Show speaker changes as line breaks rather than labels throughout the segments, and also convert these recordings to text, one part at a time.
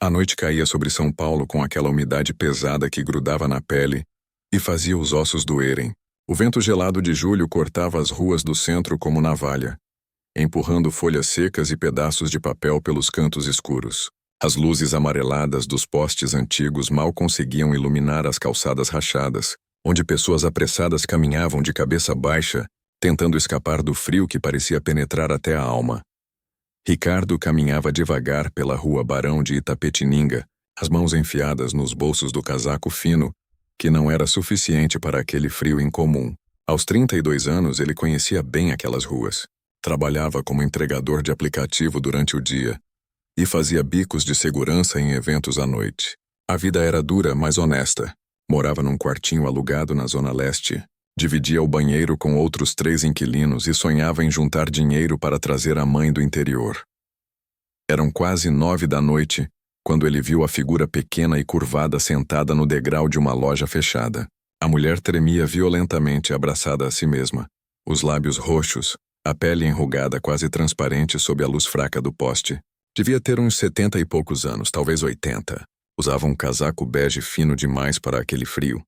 A noite caía sobre São Paulo com aquela umidade pesada que grudava na pele e fazia os ossos doerem. O vento gelado de julho cortava as ruas do centro como navalha, empurrando folhas secas e pedaços de papel pelos cantos escuros. As luzes amareladas dos postes antigos mal conseguiam iluminar as calçadas rachadas, onde pessoas apressadas caminhavam de cabeça baixa, tentando escapar do frio que parecia penetrar até a alma. Ricardo caminhava devagar pela rua Barão de Itapetininga, as mãos enfiadas nos bolsos do casaco fino, que não era suficiente para aquele frio incomum. Aos 32 anos, ele conhecia bem aquelas ruas. Trabalhava como entregador de aplicativo durante o dia e fazia bicos de segurança em eventos à noite. A vida era dura, mas honesta. Morava num quartinho alugado na Zona Leste, dividia o banheiro com outros 3 inquilinos e sonhava em juntar dinheiro para trazer a mãe do interior. Eram quase 9 da noite, quando ele viu a figura pequena e curvada sentada no degrau de uma loja fechada. A mulher tremia violentamente abraçada a si mesma, os lábios roxos, a pele enrugada quase transparente sob a luz fraca do poste. Devia ter uns 70 e poucos anos, talvez 80. Usava um casaco bege fino demais para aquele frio,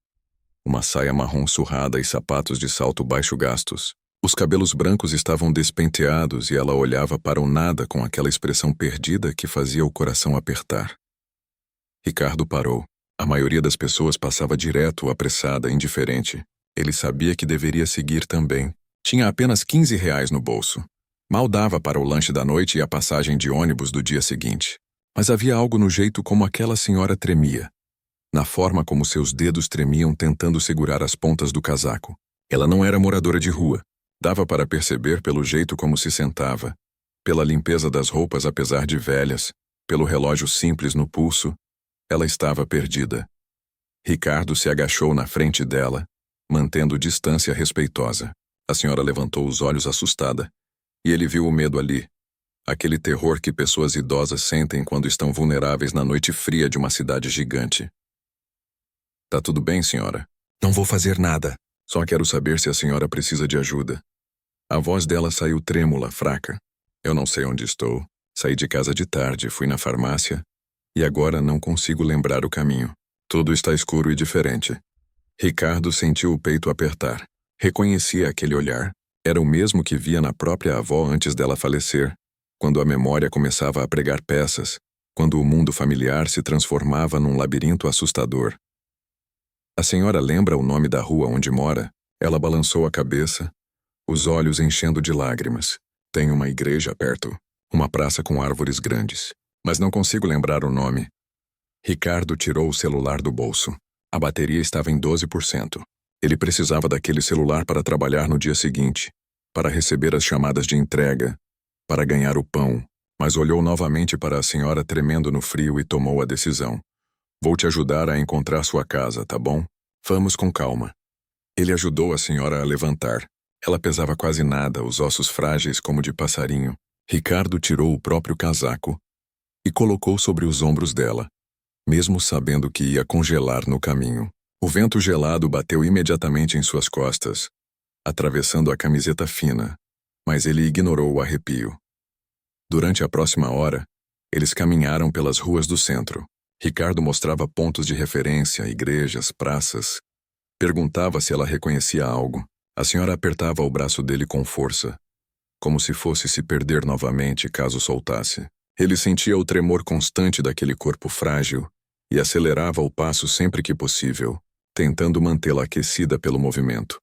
uma saia marrom surrada e sapatos de salto baixo gastos. Os cabelos brancos estavam despenteados e ela olhava para o nada com aquela expressão perdida que fazia o coração apertar. Ricardo parou. A maioria das pessoas passava direto, apressada, indiferente. Ele sabia que deveria seguir também. Tinha apenas R$ 15 no bolso. Mal dava para o lanche da noite e a passagem de ônibus do dia seguinte. Mas havia algo no jeito como aquela senhora tremia, na forma como seus dedos tremiam tentando segurar as pontas do casaco. Ela não era moradora de rua. Dava para perceber pelo jeito como se sentava, pela limpeza das roupas apesar de velhas, pelo relógio simples no pulso. Ela estava perdida. Ricardo se agachou na frente dela, mantendo distância respeitosa. A senhora levantou os olhos assustada, e ele viu o medo ali, aquele terror que pessoas idosas sentem quando estão vulneráveis na noite fria de uma cidade gigante. Tá tudo bem, senhora? Não vou fazer nada. Só quero saber se a senhora precisa de ajuda. A voz dela saiu trêmula, fraca. Eu não sei onde estou. Saí de casa de tarde, fui na farmácia, e agora não consigo lembrar o caminho. Tudo está escuro e diferente. Ricardo sentiu o peito apertar. Reconhecia aquele olhar. Era o mesmo que via na própria avó antes dela falecer, quando a memória começava a pregar peças, quando o mundo familiar se transformava num labirinto assustador. A senhora lembra o nome da rua onde mora? Ela balançou a cabeça, os olhos enchendo de lágrimas. Tem uma igreja perto, uma praça com árvores grandes, mas não consigo lembrar o nome. Ricardo tirou o celular do bolso. A bateria estava em 12%. Ele precisava daquele celular para trabalhar no dia seguinte, para receber as chamadas de entrega, para ganhar o pão, mas olhou novamente para a senhora tremendo no frio e tomou a decisão. Vou te ajudar a encontrar sua casa, tá bom? Vamos com calma. Ele ajudou a senhora a levantar. Ela pesava quase nada, os ossos frágeis como de passarinho. Ricardo tirou o próprio casaco e colocou sobre os ombros dela, mesmo sabendo que ia congelar no caminho. O vento gelado bateu imediatamente em suas costas, atravessando a camiseta fina, mas ele ignorou o arrepio. Durante a próxima hora, eles caminharam pelas ruas do centro. Ricardo mostrava pontos de referência, igrejas, praças. Perguntava se ela reconhecia algo. A senhora apertava o braço dele com força, como se fosse se perder novamente caso soltasse. Ele sentia o tremor constante daquele corpo frágil e acelerava o passo sempre que possível, tentando mantê-la aquecida pelo movimento.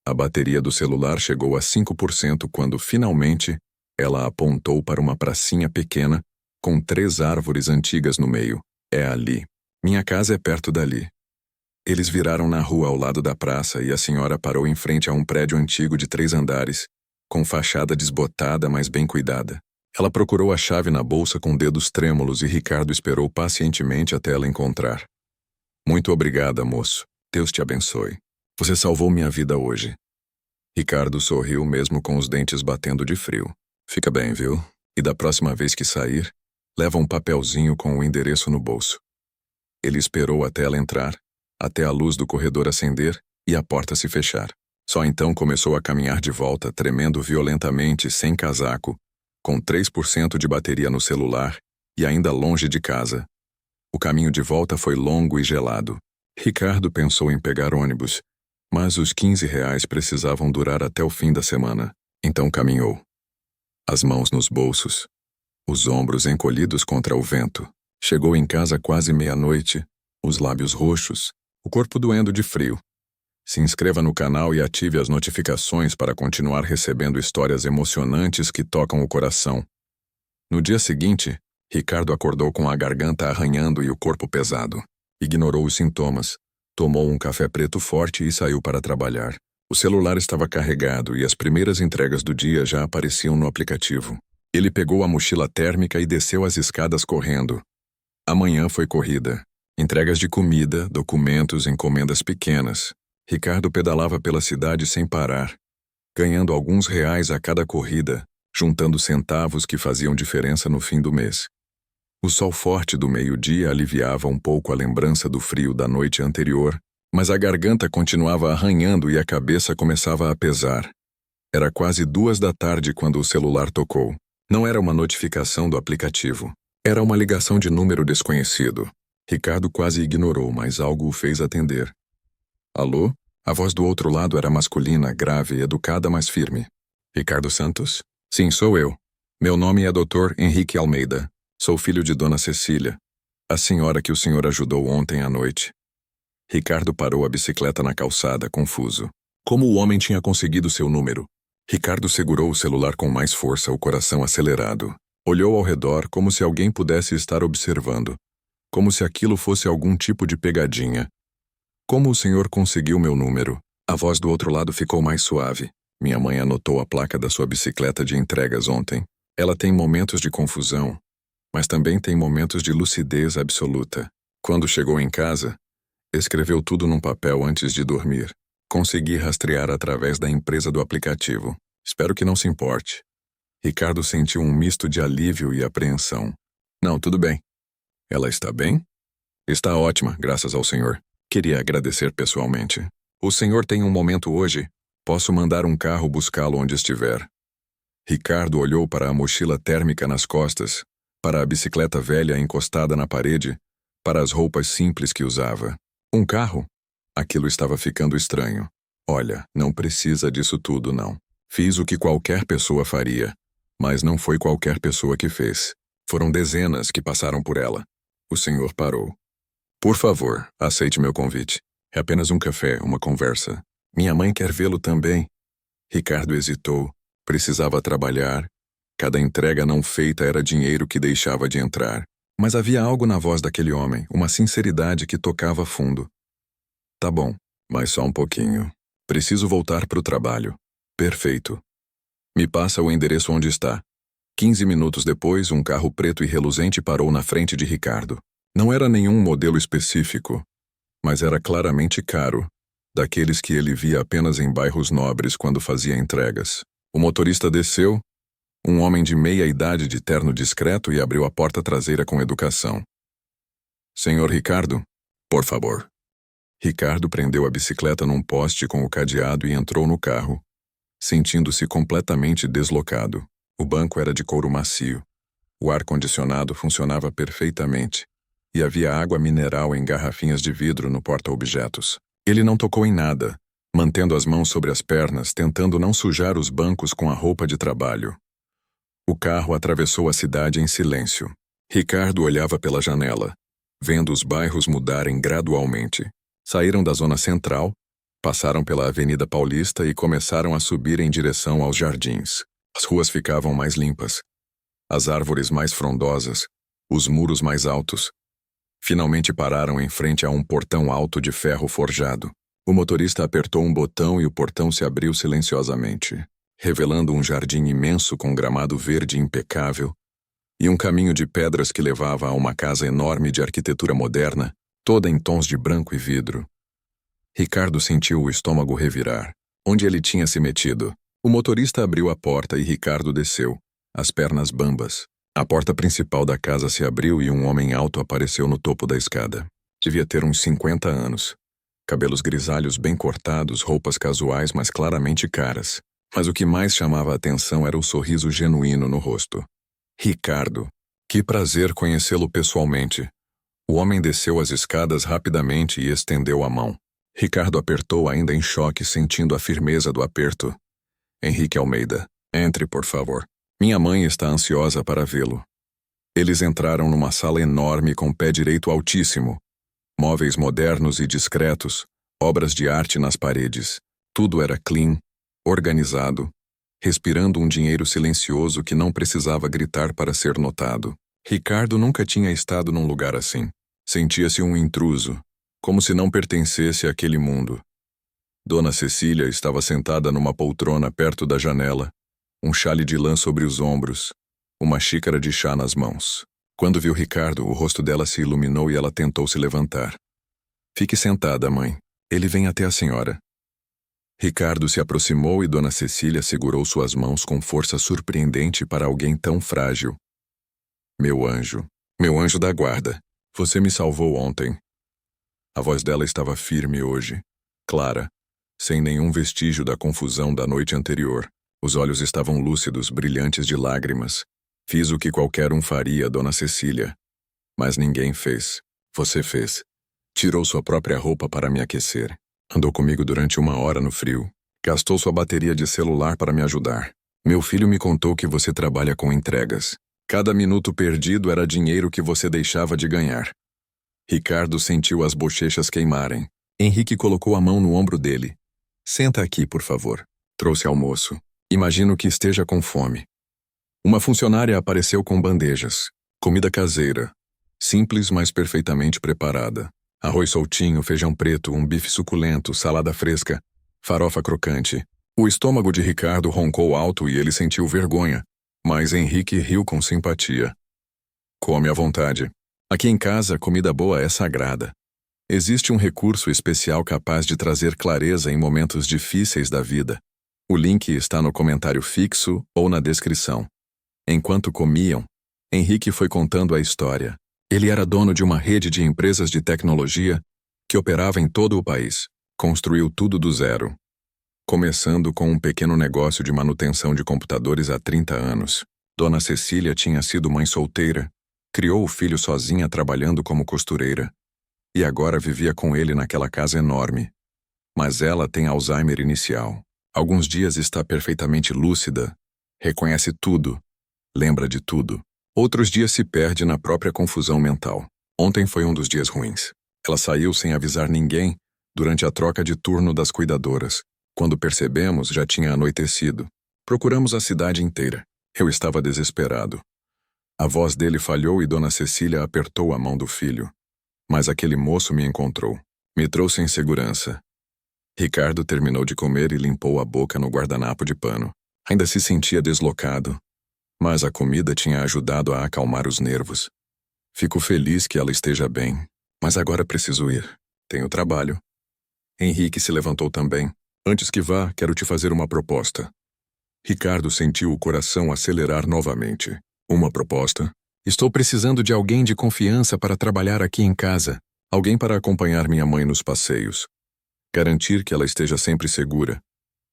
A bateria do celular chegou a 5% quando, finalmente, ela apontou para uma pracinha pequena com 3 árvores antigas no meio. É ali. Minha casa é perto dali. Eles viraram na rua ao lado da praça e a senhora parou em frente a um prédio antigo de 3 andares, com fachada desbotada, mas bem cuidada. Ela procurou a chave na bolsa com dedos trêmulos e Ricardo esperou pacientemente até ela encontrar. Muito obrigada, moço. Deus te abençoe. Você salvou minha vida hoje. Ricardo sorriu mesmo com os dentes batendo de frio. Fica bem, viu? E da próxima vez que sair, leva um papelzinho com o endereço no bolso. Ele esperou até ela entrar, até a luz do corredor acender e a porta se fechar. Só então começou a caminhar de volta, tremendo violentamente, sem casaco, com 3% de bateria no celular e ainda longe de casa. O caminho de volta foi longo e gelado. Ricardo pensou em pegar ônibus, mas os R$ 15 precisavam durar até o fim da semana. Então caminhou. As mãos nos bolsos, os ombros encolhidos contra o vento. Chegou em casa quase meia-noite, os lábios roxos, o corpo doendo de frio. Se inscreva no canal e ative as notificações para continuar recebendo histórias emocionantes que tocam o coração. No dia seguinte, Ricardo acordou com a garganta arranhando e o corpo pesado. Ignorou os sintomas, tomou um café preto forte e saiu para trabalhar. O celular estava carregado e as primeiras entregas do dia já apareciam no aplicativo. Ele pegou a mochila térmica e desceu as escadas correndo. Amanhã foi corrida. Entregas de comida, documentos, encomendas pequenas. Ricardo pedalava pela cidade sem parar, ganhando alguns reais a cada corrida, juntando centavos que faziam diferença no fim do mês. O sol forte do meio-dia aliviava um pouco a lembrança do frio da noite anterior, mas a garganta continuava arranhando e a cabeça começava a pesar. Era quase 2 da tarde quando o celular tocou. Não era uma notificação do aplicativo. Era uma ligação de número desconhecido. Ricardo quase ignorou, mas algo o fez atender. Alô? A voz do outro lado era masculina, grave, educada, mas firme. Ricardo Santos? Sim, sou eu. Meu nome é Dr. Henrique Almeida. Sou filho de Dona Cecília, a senhora que o senhor ajudou ontem à noite. Ricardo parou a bicicleta na calçada, confuso. Como o homem tinha conseguido seu número? Ricardo segurou o celular com mais força, o coração acelerado. Olhou ao redor como se alguém pudesse estar observando. Como se aquilo fosse algum tipo de pegadinha. Como o senhor conseguiu meu número? A voz do outro lado ficou mais suave. Minha mãe anotou a placa da sua bicicleta de entregas ontem. Ela tem momentos de confusão, mas também tem momentos de lucidez absoluta. Quando chegou em casa, escreveu tudo num papel antes de dormir. Consegui rastrear através da empresa do aplicativo. Espero que não se importe. Ricardo sentiu um misto de alívio e apreensão. Não, tudo bem. Ela está bem? Está ótima, graças ao senhor. Queria agradecer pessoalmente. O senhor tem um momento hoje? Posso mandar um carro buscá-lo onde estiver. Ricardo olhou para a mochila térmica nas costas, para a bicicleta velha encostada na parede, para as roupas simples que usava. Um carro? Aquilo estava ficando estranho. Olha, não precisa disso tudo, não. Fiz o que qualquer pessoa faria, mas não foi qualquer pessoa que fez. Foram dezenas que passaram por ela. O senhor parou. Por favor, aceite meu convite. É apenas um café, uma conversa. Minha mãe quer vê-lo também. Ricardo hesitou. Precisava trabalhar. Cada entrega não feita era dinheiro que deixava de entrar. Mas havia algo na voz daquele homem, uma sinceridade que tocava fundo. Tá bom, mas só um pouquinho. Preciso voltar para o trabalho. Perfeito. Me passa o endereço onde está. 15 minutos depois, um carro preto e reluzente parou na frente de Ricardo. Não era nenhum modelo específico, mas era claramente caro, daqueles que ele via apenas em bairros nobres quando fazia entregas. O motorista desceu, um homem de meia-idade de terno discreto, e abriu a porta traseira com educação. Senhor Ricardo, por favor. Ricardo prendeu a bicicleta num poste com o cadeado e entrou no carro, sentindo-se completamente deslocado. O banco era de couro macio. O ar-condicionado funcionava perfeitamente, e havia água mineral em garrafinhas de vidro no porta-objetos. Ele não tocou em nada, mantendo as mãos sobre as pernas, tentando não sujar os bancos com a roupa de trabalho. O carro atravessou a cidade em silêncio. Ricardo olhava pela janela, vendo os bairros mudarem gradualmente. Saíram da zona central, passaram pela Avenida Paulista e começaram a subir em direção aos jardins. As ruas ficavam mais limpas, as árvores mais frondosas, os muros mais altos. Finalmente pararam em frente a um portão alto de ferro forjado. O motorista apertou um botão e o portão se abriu silenciosamente, revelando um jardim imenso com gramado verde impecável e um caminho de pedras que levava a uma casa enorme de arquitetura moderna, toda em tons de branco e vidro. Ricardo sentiu o estômago revirar. Onde ele tinha se metido? O motorista abriu a porta e Ricardo desceu, as pernas bambas. A porta principal da casa se abriu e um homem alto apareceu no topo da escada. Devia ter uns 50 anos. Cabelos grisalhos bem cortados, roupas casuais, mas claramente caras. Mas o que mais chamava a atenção era o sorriso genuíno no rosto. Ricardo, Que prazer conhecê-lo pessoalmente. O homem desceu as escadas rapidamente e estendeu a mão. Ricardo apertou, ainda em choque, sentindo a firmeza do aperto. Henrique Almeida, entre, por favor. Minha mãe está ansiosa para vê-lo. Eles entraram numa sala enorme com pé direito altíssimo. Móveis modernos e discretos, obras de arte nas paredes. Tudo era clean, organizado, respirando um dinheiro silencioso que não precisava gritar para ser notado. Ricardo nunca tinha estado num lugar assim. Sentia-se um intruso, como se não pertencesse àquele mundo. Dona Cecília estava sentada numa poltrona perto da janela, um xale de lã sobre os ombros, uma xícara de chá nas mãos. Quando viu Ricardo, o rosto dela se iluminou e ela tentou se levantar. Fique sentada, mãe. Ele vem até a senhora. Ricardo se aproximou e Dona Cecília segurou suas mãos com força surpreendente para alguém tão frágil. Meu anjo da guarda, você me salvou ontem. A voz dela estava firme hoje, clara, sem nenhum vestígio da confusão da noite anterior. Os olhos estavam lúcidos, brilhantes de lágrimas. Fiz o que qualquer um faria, Dona Cecília. Mas ninguém fez. Você fez. Tirou sua própria roupa para me aquecer. Andou comigo durante 1 hora no frio. Gastou sua bateria de celular para me ajudar. Meu filho me contou que você trabalha com entregas. Cada minuto perdido era dinheiro que você deixava de ganhar. Ricardo sentiu as bochechas queimarem. Henrique colocou a mão no ombro dele. Senta aqui, por favor. Trouxe almoço. Imagino que esteja com fome. Uma funcionária apareceu com bandejas. Comida caseira. Simples, mas perfeitamente preparada. Arroz soltinho, feijão preto, um bife suculento, salada fresca, farofa crocante. O estômago de Ricardo roncou alto e ele sentiu vergonha, mas Henrique riu com simpatia. Come à vontade. Aqui em casa, comida boa é sagrada. Existe um recurso especial capaz de trazer clareza em momentos difíceis da vida. O link está no comentário fixo ou na descrição. Enquanto comiam, Henrique foi contando a história. Ele era dono de uma rede de empresas de tecnologia que operava em todo o país. Construiu tudo do zero, começando com um pequeno negócio de manutenção de computadores há 30 anos. Dona Cecília tinha sido mãe solteira, criou o filho sozinha trabalhando como costureira, e agora vivia com ele naquela casa enorme. Mas ela tem Alzheimer inicial. Alguns dias está perfeitamente lúcida, reconhece tudo, lembra de tudo. Outros dias se perde na própria confusão mental. Ontem foi um dos dias ruins. Ela saiu sem avisar ninguém durante a troca de turno das cuidadoras. Quando percebemos, já tinha anoitecido. Procuramos a cidade inteira. Eu estava desesperado. A voz dele falhou e Dona Cecília apertou a mão do filho. Mas aquele moço me encontrou. Me trouxe em segurança. Ricardo terminou de comer e limpou a boca no guardanapo de pano. Ainda se sentia deslocado, mas a comida tinha ajudado a acalmar os nervos. Fico feliz que ela esteja bem, mas agora preciso ir. Tenho trabalho. Henrique se levantou também. Antes que vá, quero te fazer uma proposta. Ricardo sentiu o coração acelerar novamente. Uma proposta? Estou precisando de alguém de confiança para trabalhar aqui em casa. Alguém para acompanhar minha mãe nos passeios. Garantir que ela esteja sempre segura.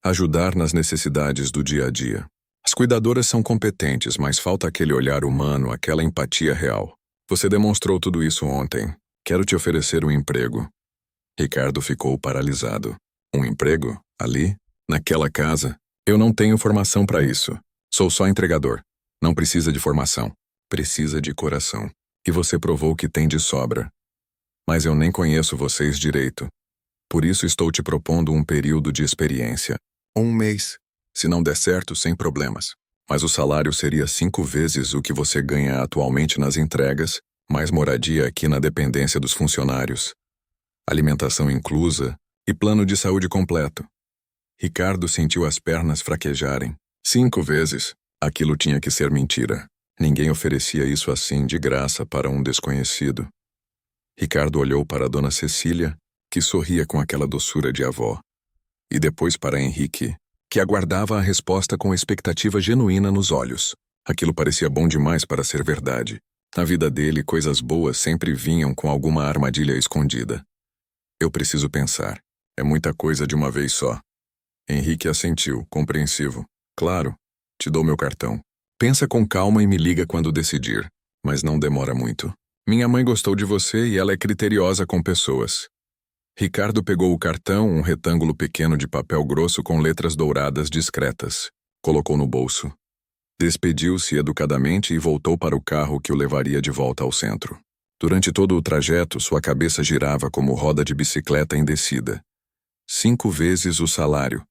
Ajudar nas necessidades do dia a dia. As cuidadoras são competentes, mas falta aquele olhar humano, aquela empatia real. Você demonstrou tudo isso ontem. Quero te oferecer um emprego. Ricardo ficou paralisado. Um emprego? Ali? Naquela casa? Eu não tenho formação para isso. Sou só entregador. Não precisa de formação. Precisa de coração. E você provou que tem de sobra. Mas eu nem conheço vocês direito. Por isso estou te propondo um período de experiência. 1 mês. Se não der certo, sem problemas. Mas o salário seria 5 vezes o que você ganha atualmente nas entregas, mais moradia aqui na dependência dos funcionários. Alimentação inclusa e plano de saúde completo. Ricardo sentiu as pernas fraquejarem. 5 vezes. Aquilo tinha que ser mentira. Ninguém oferecia isso assim de graça para um desconhecido. Ricardo olhou para Dona Cecília, que sorria com aquela doçura de avó. E depois para Henrique, que aguardava a resposta com expectativa genuína nos olhos. Aquilo parecia bom demais para ser verdade. Na vida dele, coisas boas sempre vinham com alguma armadilha escondida. Eu preciso pensar. É muita coisa de uma vez só. Henrique assentiu, compreensivo. Claro, te dou meu cartão. Pensa com calma e me liga quando decidir. mas não demora muito. Minha mãe gostou de você e ela é criteriosa com pessoas. Ricardo pegou o cartão, um retângulo pequeno de papel grosso com letras douradas discretas. Colocou no bolso. Despediu-se educadamente e voltou para o carro que o levaria de volta ao centro. Durante todo o trajeto, sua cabeça girava como roda de bicicleta em descida. 5 vezes o salário.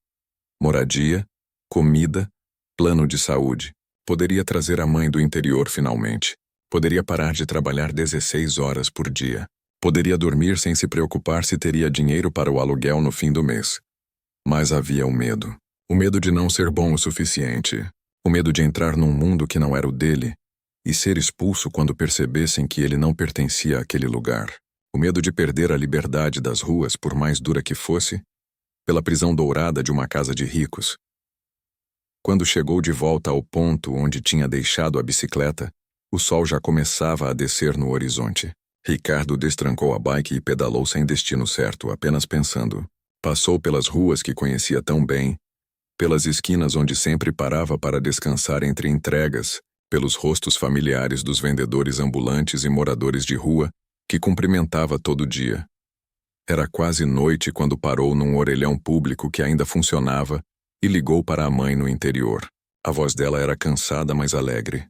Moradia, comida, plano de saúde. Poderia trazer a mãe do interior finalmente. Poderia parar de trabalhar 16 horas por dia. Poderia dormir sem se preocupar se teria dinheiro para o aluguel no fim do mês. Mas havia o medo. O medo de não ser bom o suficiente. O medo de entrar num mundo que não era o dele e ser expulso quando percebessem que ele não pertencia àquele lugar. O medo de perder a liberdade das ruas, por mais dura que fosse, pela prisão dourada de uma casa de ricos. Quando chegou de volta ao ponto onde tinha deixado a bicicleta, o sol já começava a descer no horizonte. Ricardo destrancou a bike e pedalou sem destino certo, apenas pensando. Passou pelas ruas que conhecia tão bem, pelas esquinas onde sempre parava para descansar entre entregas, pelos rostos familiares dos vendedores ambulantes e moradores de rua que cumprimentava todo dia. Era quase noite quando parou num orelhão público que ainda funcionava e ligou para a mãe no interior. A voz dela era cansada, mas alegre.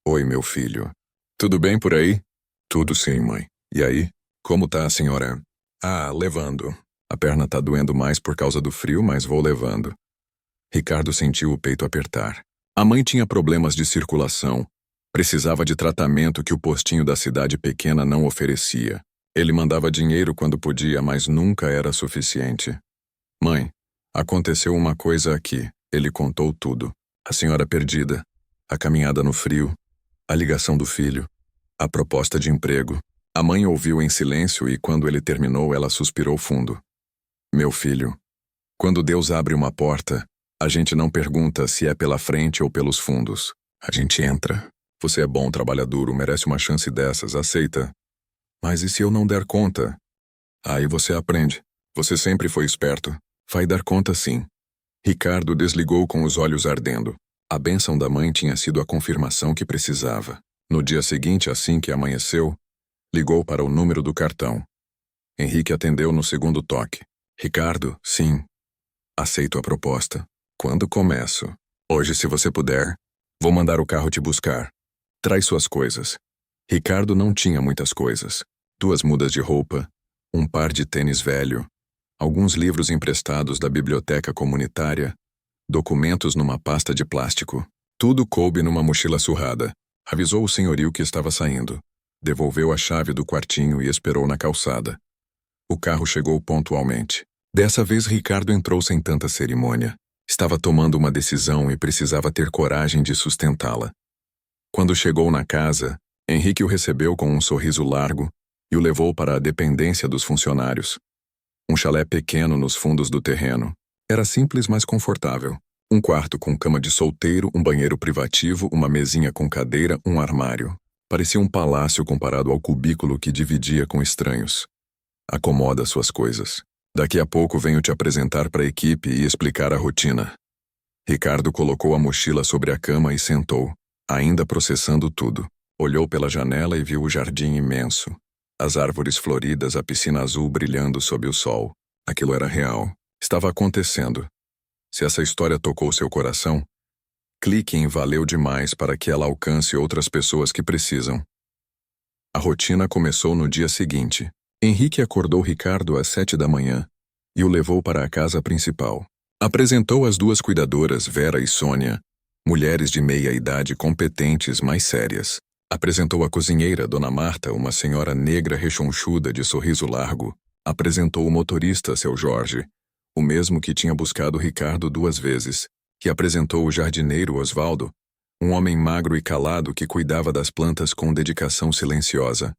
Oi, meu filho. Tudo bem por aí? Tudo sim, mãe. E aí? Como tá a senhora? Ah, levando. A perna tá doendo mais por causa do frio, mas vou levando. Ricardo sentiu o peito apertar. A mãe tinha problemas de circulação. Precisava de tratamento que o postinho da cidade pequena não oferecia. Ele mandava dinheiro quando podia, mas nunca era suficiente. Mãe, aconteceu uma coisa aqui. Ele contou tudo. A senhora perdida, a caminhada no frio, a ligação do filho, a proposta de emprego. A mãe ouviu em silêncio e quando ele terminou, ela suspirou fundo. Meu filho, quando Deus abre uma porta, a gente não pergunta se é pela frente ou pelos fundos. A gente entra. Você é bom, trabalha duro, merece uma chance dessas, aceita. Mas e se eu não der conta? Aí você aprende. Você sempre foi esperto. Vai dar conta sim. Ricardo desligou com os olhos ardendo. A bênção da mãe tinha sido a confirmação que precisava. No dia seguinte, assim que amanheceu, ligou para o número do cartão. Henrique atendeu no segundo toque. Ricardo, sim. Aceito a proposta. Quando começo? Hoje, se você puder. Vou mandar o carro te buscar. Traz suas coisas. Ricardo não tinha muitas coisas. 2 mudas de roupa, um par de tênis velho, alguns livros emprestados da biblioteca comunitária, documentos numa pasta de plástico. Tudo coube numa mochila surrada. Avisou o senhorio que estava saindo. Devolveu a chave do quartinho e esperou na calçada. O carro chegou pontualmente. Dessa vez Ricardo entrou sem tanta cerimônia. Estava tomando uma decisão e precisava ter coragem de sustentá-la. Quando chegou na casa, Henrique o recebeu com um sorriso largo e o levou para a dependência dos funcionários. Um chalé pequeno nos fundos do terreno. Era simples, mas confortável. Um quarto com cama de solteiro, um banheiro privativo, uma mesinha com cadeira, um armário. Parecia um palácio comparado ao cubículo que dividia com estranhos. Acomoda suas coisas. Daqui a pouco venho te apresentar para a equipe e explicar a rotina. Ricardo colocou a mochila sobre a cama e sentou, ainda processando tudo. Olhou pela janela e viu o jardim imenso. As árvores floridas, a piscina azul brilhando sob o sol. Aquilo era real. Estava acontecendo. Se essa história tocou seu coração, clique em Valeu Demais para que ela alcance outras pessoas que precisam. A rotina começou no dia seguinte. Henrique acordou Ricardo às 7 da manhã e o levou para a casa principal. Apresentou as 2 cuidadoras, Vera e Sônia, mulheres de meia idade competentes, mas sérias. Apresentou a cozinheira, Dona Marta, uma senhora negra rechonchuda de sorriso largo. Apresentou o motorista, seu Jorge, o mesmo que tinha buscado Ricardo 2 vezes, e apresentou o jardineiro Osvaldo, um homem magro e calado que cuidava das plantas com dedicação silenciosa.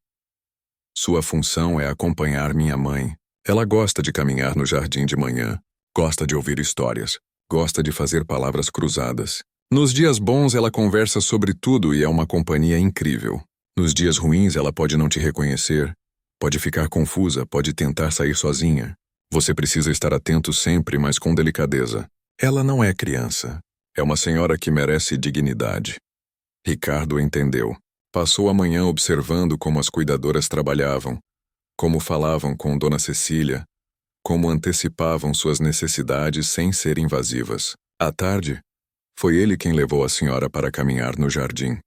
Sua função é acompanhar minha mãe. Ela gosta de caminhar no jardim de manhã, gosta de ouvir histórias, gosta de fazer palavras cruzadas. Nos dias bons ela conversa sobre tudo e é uma companhia incrível. Nos dias ruins ela pode não te reconhecer, pode ficar confusa, pode tentar sair sozinha. Você precisa estar atento sempre, mas com delicadeza. Ela não é criança. É uma senhora que merece dignidade. Ricardo entendeu. Passou a manhã observando como as cuidadoras trabalhavam, como falavam com Dona Cecília, como antecipavam suas necessidades sem ser invasivas. À tarde, foi ele quem levou a senhora para caminhar no jardim.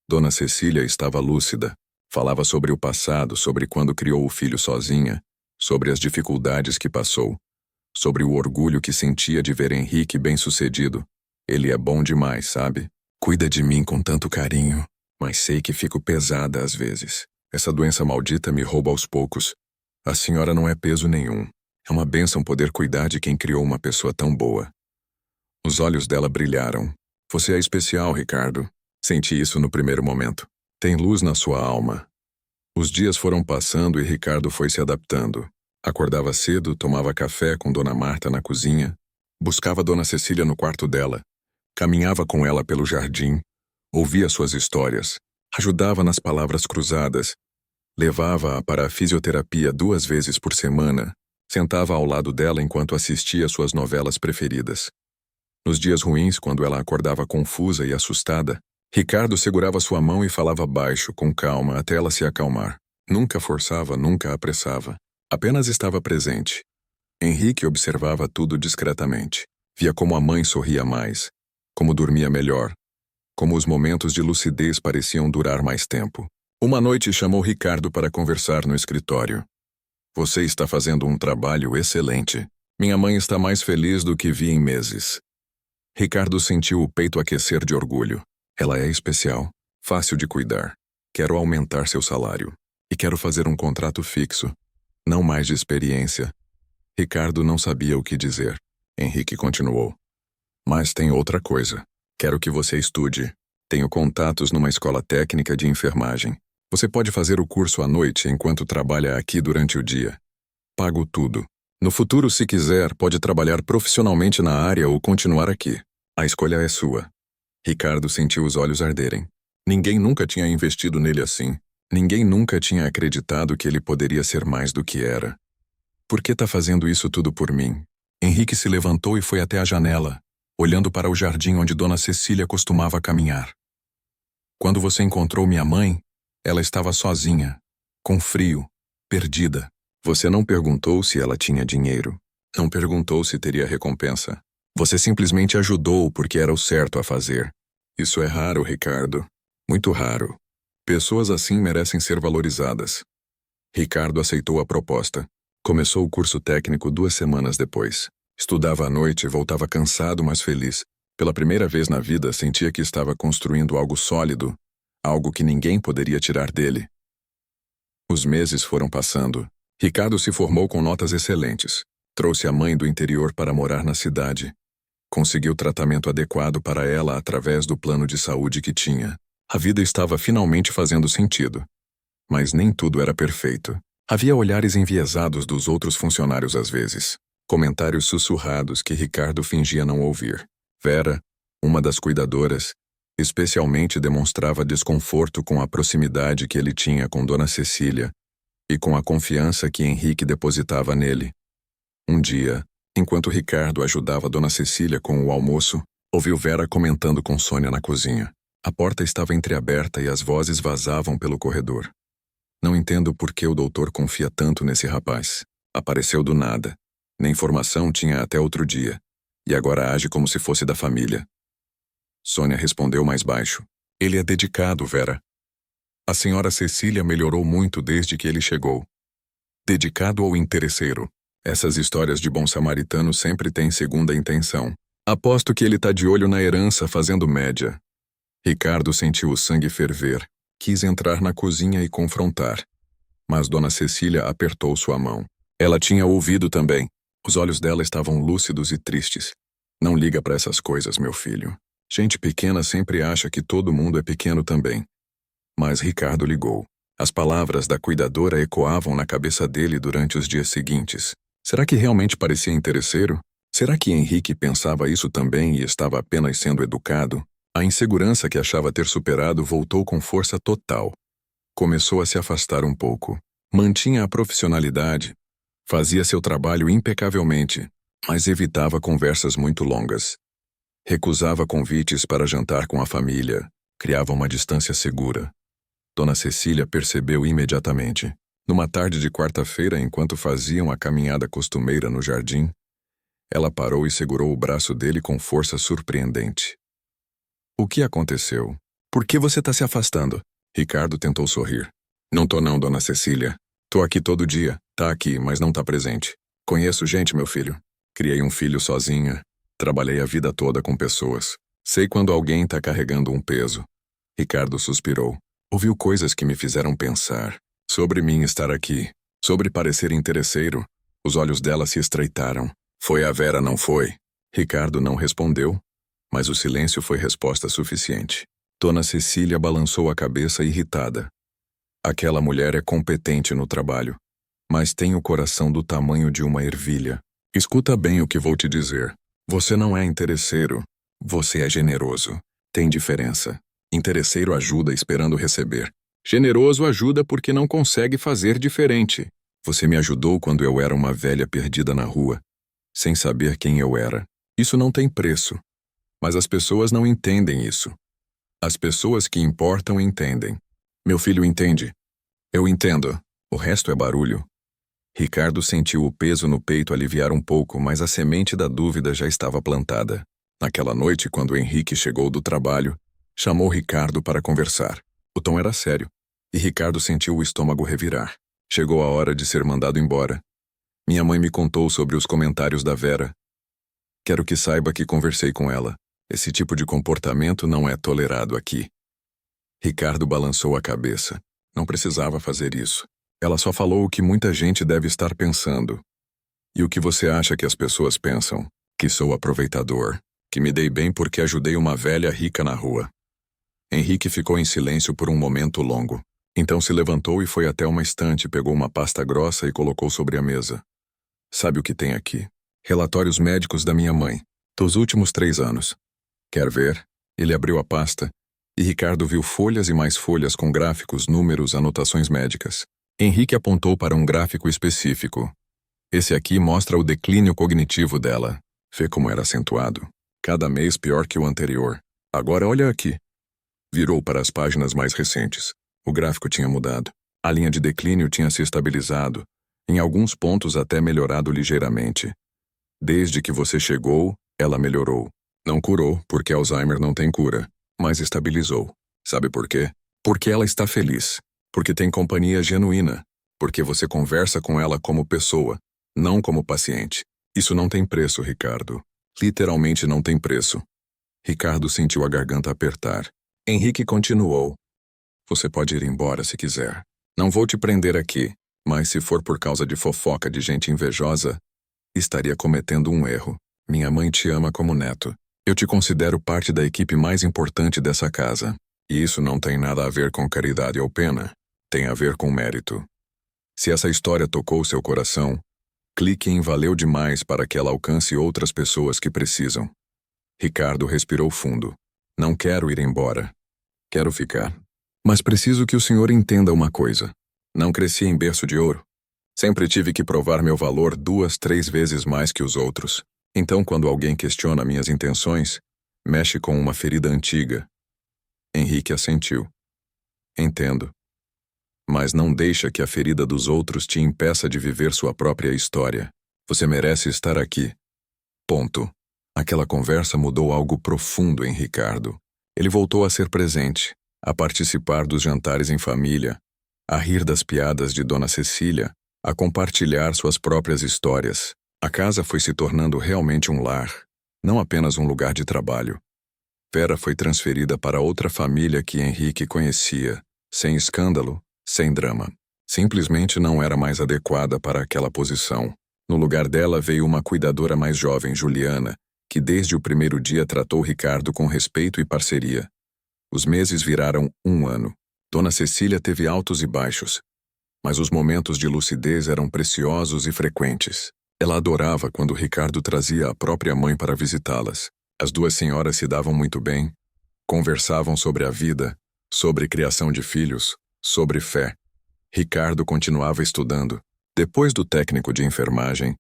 Dona Cecília estava lúcida. Falava sobre o passado, sobre quando criou o filho sozinha, sobre as dificuldades que passou, sobre o orgulho que sentia de ver Henrique bem-sucedido. Ele é bom demais, sabe? Cuida de mim com tanto carinho, mas sei que fico pesada às vezes. Essa doença maldita me rouba aos poucos. A senhora não é peso nenhum. É uma bênção poder cuidar de quem criou uma pessoa tão boa. Os olhos dela brilharam. Você é especial, Ricardo. Senti isso no primeiro momento. Tem luz na sua alma. Os dias foram passando e Ricardo foi se adaptando. Acordava cedo, tomava café com Dona Marta na cozinha, buscava Dona Cecília no quarto dela, caminhava com ela pelo jardim, ouvia suas histórias, ajudava nas palavras cruzadas, levava-a para a fisioterapia 2 vezes por semana, sentava ao lado dela enquanto assistia suas novelas preferidas. Nos dias ruins, quando ela acordava confusa e assustada, Ricardo segurava sua mão e falava baixo, com calma, até ela se acalmar. Nunca forçava, nunca apressava. Apenas estava presente. Henrique observava tudo discretamente. Via como a mãe sorria mais, como dormia melhor, como os momentos de lucidez pareciam durar mais tempo. Uma noite chamou Ricardo para conversar no escritório. Você está fazendo um trabalho excelente. Minha mãe está mais feliz do que vi em meses. Ricardo sentiu o peito aquecer de orgulho. Ela é especial, fácil de cuidar. Quero aumentar seu salário. E quero fazer um contrato fixo. Não mais de experiência. Ricardo não sabia o que dizer. Henrique continuou. Mas tem outra coisa. Quero que você estude. Tenho contatos numa escola técnica de enfermagem. Você pode fazer o curso à noite enquanto trabalha aqui durante o dia. Pago tudo. No futuro, se quiser, pode trabalhar profissionalmente na área ou continuar aqui. A escolha é sua. Ricardo sentiu os olhos arderem. Ninguém nunca tinha investido nele assim. Ninguém nunca tinha acreditado que ele poderia ser mais do que era. Por que tá fazendo isso tudo por mim? Henrique se levantou e foi até a janela, olhando para o jardim onde Dona Cecília costumava caminhar. Quando você encontrou minha mãe, ela estava sozinha, com frio, perdida. Você não perguntou se ela tinha dinheiro. Não perguntou se teria recompensa. Você simplesmente ajudou porque era o certo a fazer. Isso é raro, Ricardo. Muito raro. Pessoas assim merecem ser valorizadas. Ricardo aceitou a proposta. Começou o curso técnico 2 semanas depois. Estudava à noite e voltava cansado, mas feliz. Pela primeira vez na vida, sentia que estava construindo algo sólido, algo que ninguém poderia tirar dele. Os meses foram passando. Ricardo se formou com notas excelentes. Trouxe a mãe do interior para morar na cidade. Conseguiu tratamento adequado para ela através do plano de saúde que tinha. A vida estava finalmente fazendo sentido. Mas nem tudo era perfeito. Havia olhares enviesados dos outros funcionários às vezes. Comentários sussurrados que Ricardo fingia não ouvir. Vera, uma das cuidadoras, especialmente demonstrava desconforto com a proximidade que ele tinha com Dona Cecília e com a confiança que Henrique depositava nele. Um dia, enquanto Ricardo ajudava Dona Cecília com o almoço, ouviu Vera comentando com Sônia na cozinha. A porta estava entreaberta e as vozes vazavam pelo corredor. Não entendo por que o doutor confia tanto nesse rapaz. Apareceu do nada. Nem informação tinha até outro dia. E agora age como se fosse da família. Sônia respondeu mais baixo. Ele é dedicado, Vera. A senhora Cecília melhorou muito desde que ele chegou. Dedicado ou interesseiro? Essas histórias de bom samaritano sempre têm segunda intenção. Aposto que ele tá de olho na herança fazendo média. Ricardo sentiu o sangue ferver. Quis entrar na cozinha e confrontar. Mas Dona Cecília apertou sua mão. Ela tinha ouvido também. Os olhos dela estavam lúcidos e tristes. Não liga para essas coisas, meu filho. Gente pequena sempre acha que todo mundo é pequeno também. Mas Ricardo ligou. As palavras da cuidadora ecoavam na cabeça dele durante os dias seguintes. Será que realmente parecia interesseiro? Será que Henrique pensava isso também e estava apenas sendo educado? A insegurança que achava ter superado voltou com força total. Começou a se afastar um pouco. Mantinha a profissionalidade. Fazia seu trabalho impecavelmente, mas evitava conversas muito longas. Recusava convites para jantar com a família. Criava uma distância segura. Dona Cecília percebeu imediatamente. Numa tarde de quarta-feira, enquanto faziam a caminhada costumeira no jardim, ela parou e segurou o braço dele com força surpreendente. O que aconteceu? Por que você está se afastando? Ricardo tentou sorrir. Não tô não, Dona Cecília. Tô aqui todo dia. Tá aqui, mas não tá presente. Conheço gente, meu filho. Criei um filho sozinha. Trabalhei a vida toda com pessoas. Sei quando alguém tá carregando um peso. Ricardo suspirou. Ouviu coisas que me fizeram pensar. Sobre mim estar aqui. Sobre parecer interesseiro. Os olhos dela se estreitaram. Foi a Vera, não foi? Ricardo não respondeu, mas o silêncio foi resposta suficiente. Dona Cecília balançou a cabeça irritada. Aquela mulher é competente no trabalho, mas tem o coração do tamanho de uma ervilha. Escuta bem o que vou te dizer. Você não é interesseiro. Você é generoso. Tem diferença. Interesseiro ajuda esperando receber. Generoso ajuda porque não consegue fazer diferente. Você me ajudou quando eu era uma velha perdida na rua, sem saber quem eu era. Isso não tem preço. Mas as pessoas não entendem isso. As pessoas que importam entendem. Meu filho entende. Eu entendo. O resto é barulho. Ricardo sentiu o peso no peito aliviar um pouco, mas a semente da dúvida já estava plantada. Naquela noite, quando Henrique chegou do trabalho, chamou Ricardo para conversar. O tom era sério, e Ricardo sentiu o estômago revirar. Chegou a hora de ser mandado embora. Minha mãe me contou sobre os comentários da Vera. Quero que saiba que conversei com ela. Esse tipo de comportamento não é tolerado aqui. Ricardo balançou a cabeça. Não precisava fazer isso. Ela só falou o que muita gente deve estar pensando. E o que você acha que as pessoas pensam? Que sou aproveitador. Que me dei bem porque ajudei uma velha rica na rua. Henrique ficou em silêncio por um momento longo. Então se levantou e foi até uma estante, pegou uma pasta grossa e colocou sobre a mesa. Sabe o que tem aqui? Relatórios médicos da minha mãe, dos últimos 3 anos. Quer ver? Ele abriu a pasta, e Ricardo viu folhas e mais folhas com gráficos, números, anotações médicas. Henrique apontou para um gráfico específico. Esse aqui mostra o declínio cognitivo dela. Vê como era acentuado. Cada mês pior que o anterior. Agora olha aqui. Virou para as páginas mais recentes. O gráfico tinha mudado. A linha de declínio tinha se estabilizado, em alguns pontos até melhorado ligeiramente. Desde que você chegou, ela melhorou. Não curou, porque Alzheimer não tem cura, mas estabilizou. Sabe por quê? Porque ela está feliz. Porque tem companhia genuína. Porque você conversa com ela como pessoa, não como paciente. Isso não tem preço, Ricardo. Literalmente não tem preço. Ricardo sentiu a garganta apertar. Henrique continuou. Você pode ir embora se quiser. Não vou te prender aqui, mas se for por causa de fofoca de gente invejosa, estaria cometendo um erro. Minha mãe te ama como neto. Eu te considero parte da equipe mais importante dessa casa. E isso não tem nada a ver com caridade ou pena. Tem a ver com mérito. Se essa história tocou seu coração, clique em valeu demais para que ela alcance outras pessoas que precisam. Ricardo respirou fundo. Não quero ir embora. Quero ficar. Mas preciso que o senhor entenda uma coisa. Não cresci em berço de ouro. Sempre tive que provar meu valor 2, 3 vezes mais que os outros. Então, quando alguém questiona minhas intenções, mexe com uma ferida antiga. Henrique assentiu. Entendo. Mas não deixa que a ferida dos outros te impeça de viver sua própria história. Você merece estar aqui. Ponto. Aquela conversa mudou algo profundo em Ricardo. Ele voltou a ser presente, a participar dos jantares em família, a rir das piadas de Dona Cecília, a compartilhar suas próprias histórias. A casa foi se tornando realmente um lar, não apenas um lugar de trabalho. Vera foi transferida para outra família que Henrique conhecia, sem escândalo, sem drama. Simplesmente não era mais adequada para aquela posição. No lugar dela veio uma cuidadora mais jovem, Juliana, que desde o primeiro dia tratou Ricardo com respeito e parceria. Os meses viraram 1 ano. Dona Cecília teve altos e baixos, mas os momentos de lucidez eram preciosos e frequentes. Ela adorava quando Ricardo trazia a própria mãe para visitá-las. As duas senhoras se davam muito bem, conversavam sobre a vida, sobre criação de filhos, sobre fé. Ricardo continuava estudando. Depois do técnico de enfermagem,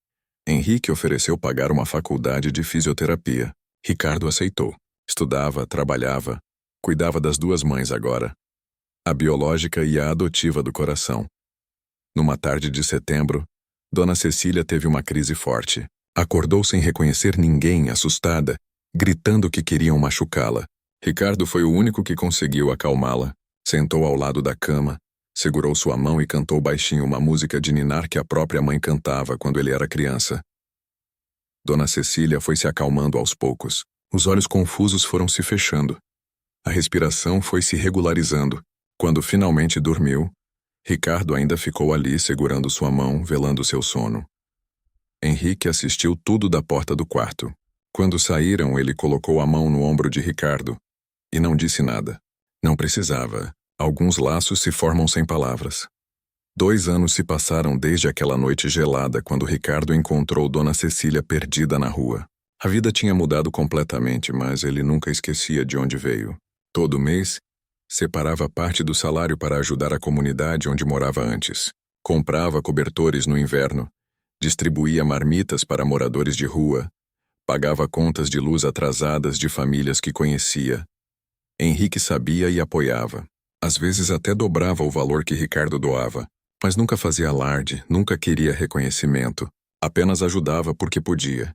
Henrique ofereceu pagar uma faculdade de fisioterapia. Ricardo aceitou. Estudava, trabalhava, Cuidava das duas mães agora, a biológica e a adotiva do coração. Numa tarde de setembro, Dona Cecília teve uma crise forte. Acordou sem reconhecer ninguém, assustada, gritando que queriam machucá-la. Ricardo foi o único que conseguiu acalmá-la. Sentou ao lado da cama, segurou sua mão e cantou baixinho uma música de ninar que a própria mãe cantava quando ele era criança. Dona Cecília foi se acalmando aos poucos. Os olhos confusos foram se fechando. A respiração foi se regularizando. Quando finalmente dormiu, Ricardo ainda ficou ali segurando sua mão, velando seu sono. Henrique assistiu tudo da porta do quarto. Quando saíram, ele colocou a mão no ombro de Ricardo e não disse nada. Não precisava. Alguns laços se formam sem palavras. 2 anos se passaram desde aquela noite gelada quando Ricardo encontrou Dona Cecília perdida na rua. A vida tinha mudado completamente, mas ele nunca esquecia de onde veio. Todo mês, separava parte do salário para ajudar a comunidade onde morava antes. Comprava cobertores no inverno, distribuía marmitas para moradores de rua, pagava contas de luz atrasadas de famílias que conhecia. Henrique sabia e apoiava. Às vezes até dobrava o valor que Ricardo doava, mas nunca fazia alarde, nunca queria reconhecimento, apenas ajudava porque podia.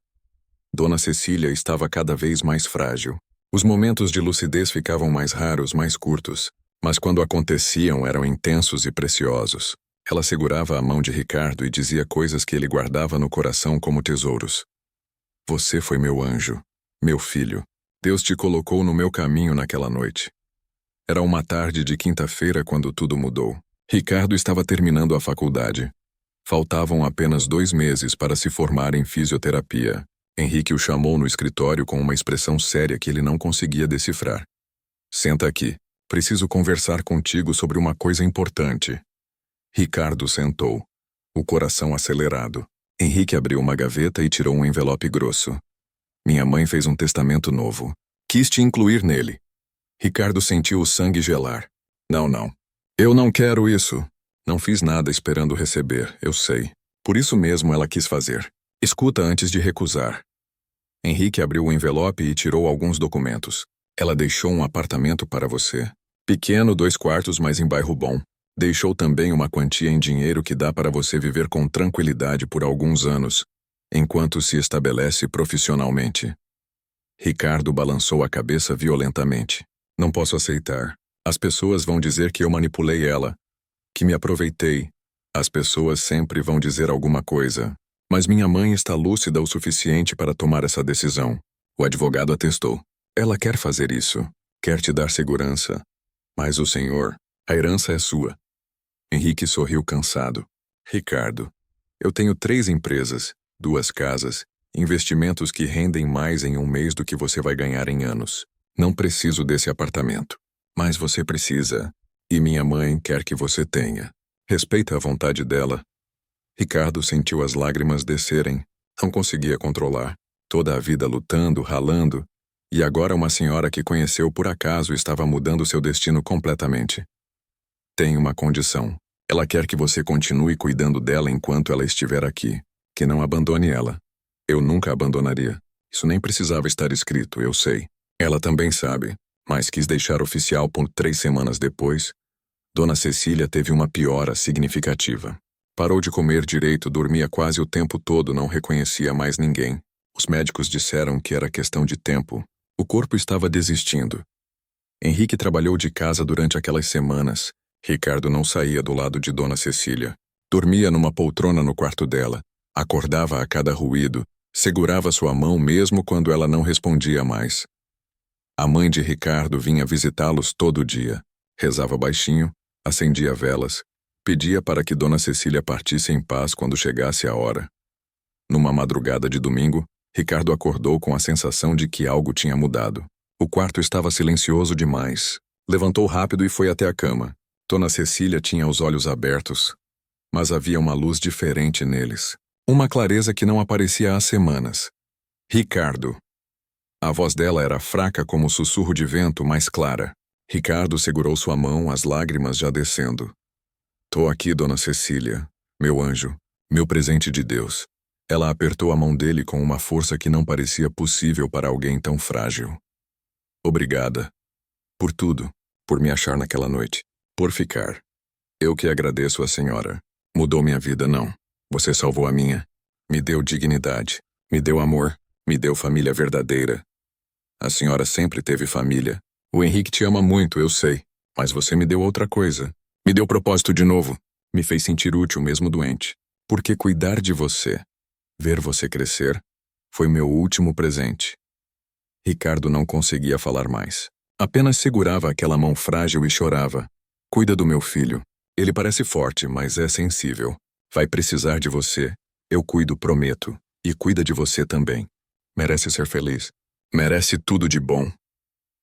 Dona Cecília estava cada vez mais frágil. Os momentos de lucidez ficavam mais raros, mais curtos, mas quando aconteciam eram intensos e preciosos. Ela segurava a mão de Ricardo e dizia coisas que ele guardava no coração como tesouros. Você foi meu anjo, meu filho. Deus te colocou no meu caminho naquela noite. Era uma tarde de quinta-feira quando tudo mudou. Ricardo estava terminando a faculdade. Faltavam apenas 2 meses para se formar em fisioterapia. Henrique o chamou no escritório com uma expressão séria que ele não conseguia decifrar. Senta aqui. Preciso conversar contigo sobre uma coisa importante. Ricardo sentou, o coração acelerado. Henrique abriu uma gaveta e tirou um envelope grosso. Minha mãe fez um testamento novo. Quis te incluir nele. Ricardo sentiu o sangue gelar. Não. Eu não quero isso. Não fiz nada esperando receber, eu sei. Por isso mesmo ela quis fazer. Escuta antes de recusar. Henrique abriu o envelope e tirou alguns documentos. Ela deixou um apartamento para você. Pequeno, 2 quartos, mas em bairro bom. Deixou também uma quantia em dinheiro que dá para você viver com tranquilidade por alguns anos, enquanto se estabelece profissionalmente. Ricardo balançou a cabeça violentamente. Não posso aceitar. As pessoas vão dizer que eu manipulei ela, que me aproveitei. As pessoas sempre vão dizer alguma coisa. Mas minha mãe está lúcida o suficiente para tomar essa decisão. O advogado atestou. Ela quer fazer isso. Quer te dar segurança. Mas o senhor, a herança é sua. Henrique sorriu cansado. Ricardo, eu tenho 3 empresas, 2 casas, investimentos que rendem mais em um mês do que você vai ganhar em anos. Não preciso desse apartamento. Mas você precisa. E minha mãe quer que você tenha. Respeita a vontade dela. Ricardo sentiu as lágrimas descerem. Não conseguia controlar. Toda a vida lutando, ralando. E agora uma senhora que conheceu por acaso estava mudando seu destino completamente. Tem uma condição. Ela quer que você continue cuidando dela enquanto ela estiver aqui. Que não abandone ela. Eu nunca abandonaria. Isso nem precisava estar escrito, eu sei. Ela também sabe, mas quis deixar oficial por 3 semanas depois. Dona Cecília teve uma piora significativa. Parou de comer direito, dormia quase o tempo todo, não reconhecia mais ninguém. Os médicos disseram que era questão de tempo. O corpo estava desistindo. Henrique trabalhou de casa durante aquelas semanas. Ricardo não saía do lado de Dona Cecília. Dormia numa poltrona no quarto dela. Acordava a cada ruído. Segurava sua mão mesmo quando ela não respondia mais. A mãe de Ricardo vinha visitá-los todo dia. Rezava baixinho, acendia velas, pedia para que Dona Cecília partisse em paz quando chegasse a hora. Numa madrugada de domingo, Ricardo acordou com a sensação de que algo tinha mudado. O quarto estava silencioso demais. Levantou rápido e foi até a cama. Dona Cecília tinha os olhos abertos, mas havia uma luz diferente neles. Uma clareza que não aparecia há semanas. Ricardo. A voz dela era fraca como um sussurro de vento, mais clara. Ricardo segurou sua mão, as lágrimas já descendo. Tô aqui, Dona Cecília, meu anjo, meu presente de Deus. Ela apertou a mão dele com uma força que não parecia possível para alguém tão frágil. Obrigada. Por tudo. Por me achar naquela noite. Por ficar. Eu que agradeço a senhora. Mudou minha vida, não. Você salvou a minha. Me deu dignidade. Me deu amor. Me deu família verdadeira. A senhora sempre teve família. O Henrique te ama muito, eu sei. Mas você me deu outra coisa. Me deu propósito de novo. Me fez sentir útil mesmo doente. Porque cuidar de você, ver você crescer, foi meu último presente. Ricardo não conseguia falar mais. Apenas segurava aquela mão frágil e chorava. Cuida do meu filho. Ele parece forte, mas é sensível. Vai precisar de você. Eu cuido, prometo. E cuida de você também. Merece ser feliz. Merece tudo de bom.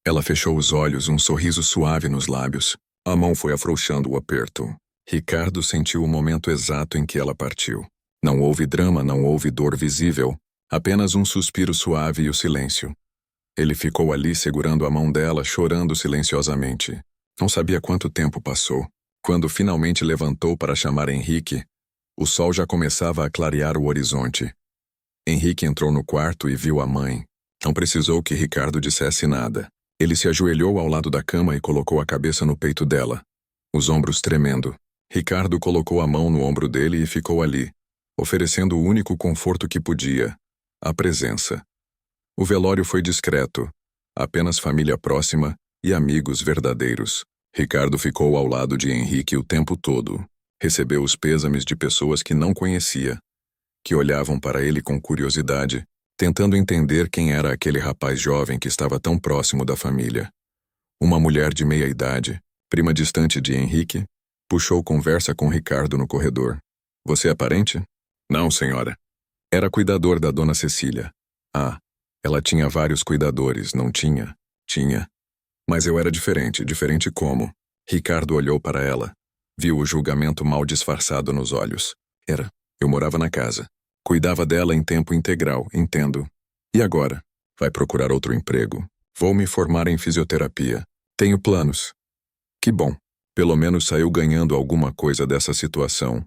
Ela fechou os olhos, um sorriso suave nos lábios. A mão foi afrouxando o aperto. Ricardo sentiu o momento exato em que ela partiu. Não houve drama, não houve dor visível. Apenas um suspiro suave e o silêncio. Ele ficou ali segurando a mão dela, chorando silenciosamente. Não sabia quanto tempo passou. Quando finalmente levantou para chamar Henrique, o sol já começava a clarear o horizonte. Henrique entrou no quarto e viu a mãe. Não precisou que Ricardo dissesse nada. Ele se ajoelhou ao lado da cama e colocou a cabeça no peito dela, os ombros tremendo. Ricardo colocou a mão no ombro dele e ficou ali, oferecendo o único conforto que podia, a presença. O velório foi discreto, apenas família próxima e amigos verdadeiros. Ricardo ficou ao lado de Henrique o tempo todo. Recebeu os pêsames de pessoas que não conhecia, que olhavam para ele com curiosidade, tentando entender quem era aquele rapaz jovem que estava tão próximo da família. Uma mulher de meia idade, prima distante de Henrique, puxou conversa com Ricardo no corredor. Você é parente? Não, senhora. Era cuidador da dona Cecília. Ah, ela tinha vários cuidadores, não tinha? Tinha. Mas eu era diferente, diferente como? Ricardo olhou para ela. Viu o julgamento mal disfarçado nos olhos. Eu morava na casa. Cuidava dela em tempo integral, entendo. E agora? Vai procurar outro emprego. Vou me formar em fisioterapia. Tenho planos. Que bom. Pelo menos saiu ganhando alguma coisa dessa situação.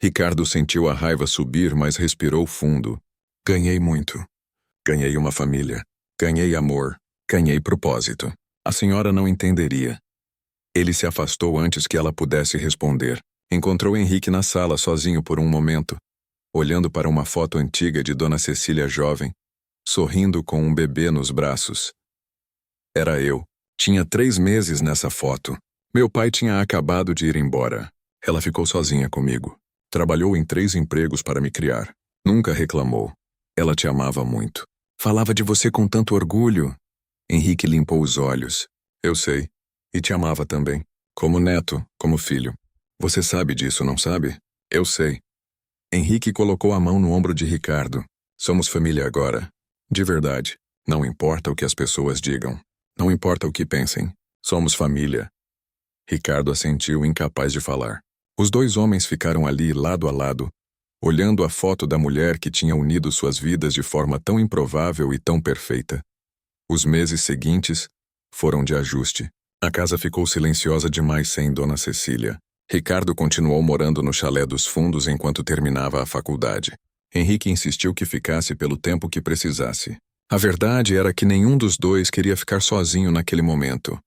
Ricardo sentiu a raiva subir, mas respirou fundo. Ganhei muito. Ganhei uma família. Ganhei amor. Ganhei propósito. A senhora não entenderia. Ele se afastou antes que ela pudesse responder. Encontrou Henrique na sala sozinho por um momento, olhando para uma foto antiga de Dona Cecília jovem, sorrindo com um bebê nos braços. Era eu. Tinha 3 meses nessa foto. Meu pai tinha acabado de ir embora. Ela ficou sozinha comigo. Trabalhou em 3 empregos para me criar. Nunca reclamou. Ela te amava muito. Falava de você com tanto orgulho. Henrique limpou os olhos. Eu sei. E te amava também. Como neto, como filho. Você sabe disso, não sabe? Eu sei. Henrique colocou a mão no ombro de Ricardo. Somos família agora. De verdade. Não importa o que as pessoas digam. Não importa o que pensem. Somos família. Ricardo assentiu, incapaz de falar. Os 2 homens ficaram ali, lado a lado, olhando a foto da mulher que tinha unido suas vidas de forma tão improvável e tão perfeita. Os meses seguintes foram de ajuste. A casa ficou silenciosa demais sem Dona Cecília. Ricardo continuou morando no chalé dos fundos enquanto terminava a faculdade. Henrique insistiu que ficasse pelo tempo que precisasse. A verdade era que nenhum dos 2 queria ficar sozinho naquele momento.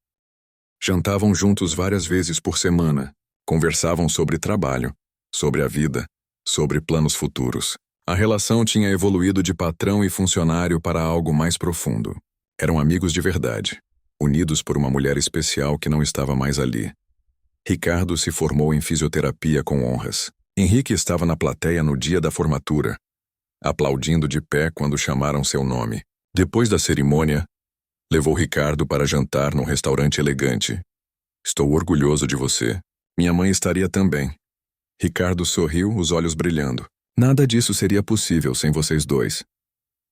Jantavam juntos várias vezes por semana. Conversavam sobre trabalho, sobre a vida, sobre planos futuros. A relação tinha evoluído de patrão e funcionário para algo mais profundo. Eram amigos de verdade, unidos por uma mulher especial que não estava mais ali. Ricardo se formou em fisioterapia com honras. Henrique estava na plateia no dia da formatura, aplaudindo de pé quando chamaram seu nome. Depois da cerimônia, levou Ricardo para jantar num restaurante elegante. Estou orgulhoso de você. Minha mãe estaria também. Ricardo sorriu, os olhos brilhando. Nada disso seria possível sem vocês 2.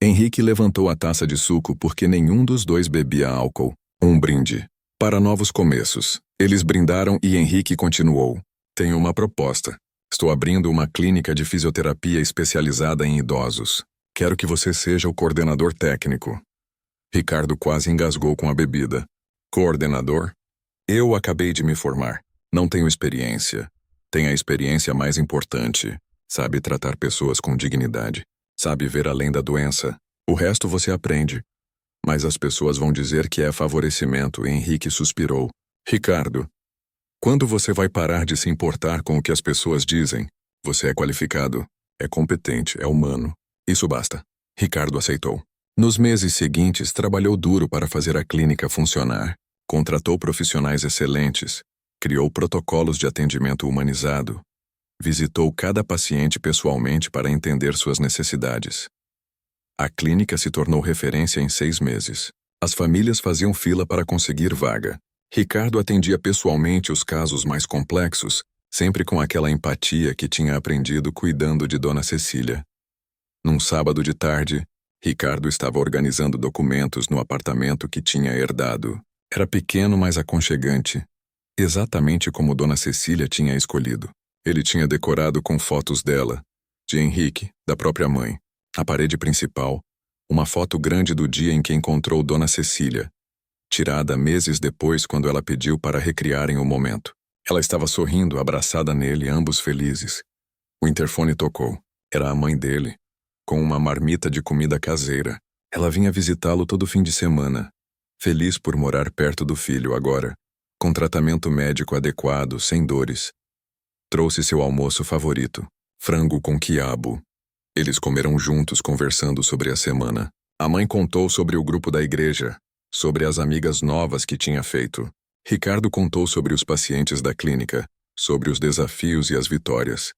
Henrique levantou a taça de suco porque nenhum dos 2 bebia álcool. Um brinde. Para novos começos. Eles brindaram e Henrique continuou. Tenho uma proposta. Estou abrindo uma clínica de fisioterapia especializada em idosos. Quero que você seja o coordenador técnico. Ricardo quase engasgou com a bebida. Coordenador? Eu acabei de me formar. Não tenho experiência. Tenho a experiência mais importante. Sabe tratar pessoas com dignidade. Sabe ver além da doença. O resto você aprende. Mas as pessoas vão dizer que é favorecimento, Henrique suspirou. Ricardo, quando você vai parar de se importar com o que as pessoas dizem? Você é qualificado, é competente, é humano. Isso basta. Ricardo aceitou. Nos meses seguintes, trabalhou duro para fazer a clínica funcionar. Contratou profissionais excelentes, criou protocolos de atendimento humanizado, visitou cada paciente pessoalmente para entender suas necessidades. A clínica se tornou referência em 6 meses. As famílias faziam fila para conseguir vaga. Ricardo atendia pessoalmente os casos mais complexos, sempre com aquela empatia que tinha aprendido cuidando de Dona Cecília. Num sábado de tarde, Ricardo estava organizando documentos no apartamento que tinha herdado. Era pequeno, mas aconchegante, exatamente como Dona Cecília tinha escolhido. Ele tinha decorado com fotos dela, de Henrique, da própria mãe. Na parede principal, uma foto grande do dia em que encontrou Dona Cecília, tirada meses depois quando ela pediu para recriarem o momento. Ela estava sorrindo, abraçada nele, ambos felizes. O interfone tocou. Era a mãe dele, com uma marmita de comida caseira. Ela vinha visitá-lo todo fim de semana, feliz por morar perto do filho agora, com tratamento médico adequado, sem dores. Trouxe seu almoço favorito, frango com quiabo. Eles comeram juntos, conversando sobre a semana. A mãe contou sobre o grupo da igreja, sobre as amigas novas que tinha feito. Ricardo contou sobre os pacientes da clínica, sobre os desafios e as vitórias.